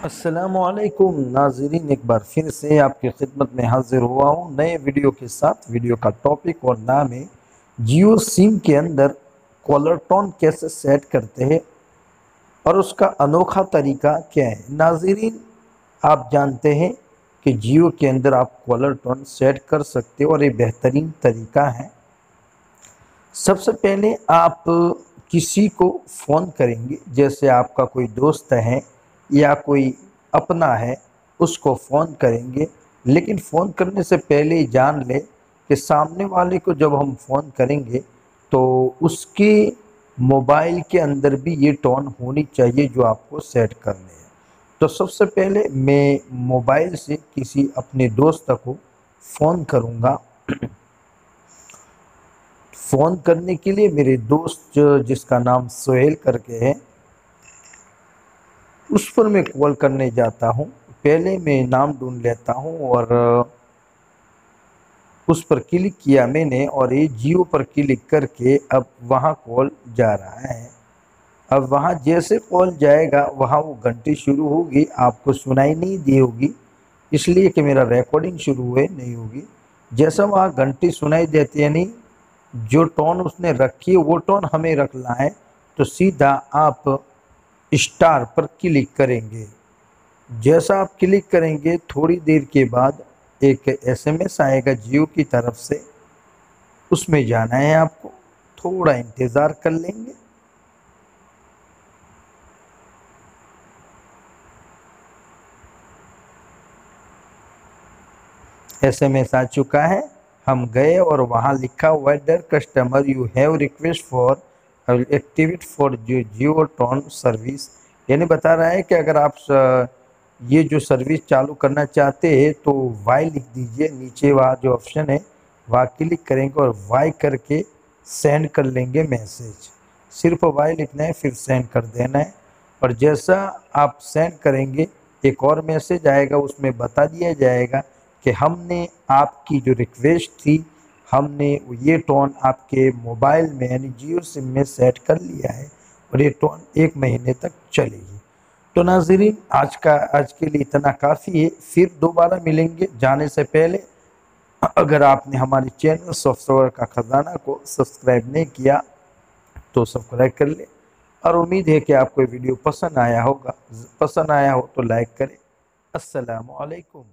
अस्सलामुअलैकुम नाज़रीन, एक बार फिर से आपकी खिदमत में हाजिर हुआ हूँ नए वीडियो के साथ। वीडियो का टॉपिक और नाम है जियो सिम के अंदर कॉलर टोन कैसे सेट करते हैं और उसका अनोखा तरीका क्या है। नाज़रीन, आप जानते हैं कि जियो के अंदर आप कॉलर टोन सेट कर सकते हो और ये बेहतरीन तरीका है। सबसे पहले आप किसी को फ़ोन करेंगे, जैसे आपका कोई दोस्त है या कोई अपना है, उसको फ़ोन करेंगे। लेकिन फ़ोन करने से पहले ही जान लें कि सामने वाले को जब हम फ़ोन करेंगे तो उसके मोबाइल के अंदर भी ये टोन होनी चाहिए जो आपको सेट करनी है। तो सबसे पहले मैं मोबाइल से किसी अपने दोस्त को फ़ोन करूँगा। फ़ोन करने के लिए मेरे दोस्त जिसका नाम सोहेल करके है, उस पर मैं कॉल करने जाता हूँ। पहले मैं नाम ढूंढ लेता हूँ और उस पर क्लिक किया मैंने और ये जियो पर क्लिक करके अब वहाँ कॉल जा रहा है। अब वहाँ जैसे कॉल जाएगा वहाँ वो घंटी शुरू होगी, आपको सुनाई नहीं दी होगी इसलिए कि मेरा रिकॉर्डिंग शुरू हुए नहीं होगी। जैसा वहाँ घंटी सुनाई देती है, नहीं जो टोन उसने रखी है वो टोन हमें रखना है, तो सीधा आप स्टार पर क्लिक करेंगे। जैसा आप क्लिक करेंगे थोड़ी देर के बाद एक एसएमएस आएगा जियो की तरफ से, उसमें जाना है आपको। थोड़ा इंतज़ार कर लेंगे। एसएमएस आ चुका है, हम गए और वहाँ लिखा हुआ है dear customer you have request for activate for Jio tone service. यानी बता रहा है कि अगर आप ये जो सर्विस चालू करना चाहते हैं तो वाई लिख दीजिए, नीचे वहाँ जो ऑप्शन है वहाँ क्लिक करेंगे और वाई करके सेंड कर लेंगे मैसेज। सिर्फ वाई लिखना है फिर सेंड कर देना है। और जैसा आप सेंड करेंगे एक और मैसेज आएगा, उसमें बता दिया जाएगा कि हमने आपकी जो रिक्वेस्ट थी, हमने ये टोन आपके मोबाइल में यानी जियो सिम में सेट कर लिया है और ये टोन 1 महीने तक चलेगी। तो नाज़रीन, आज के लिए इतना काफ़ी है। फिर दोबारा मिलेंगे। जाने से पहले अगर आपने हमारे चैनल सॉफ्टवेयर का खजाना को सब्सक्राइब नहीं किया तो सब्सक्राइब कर ले। और उम्मीद है कि आपको ये वीडियो पसंद आया होगा। पसंद आया हो तो लाइक करें। अस्सलामु अलैकुम।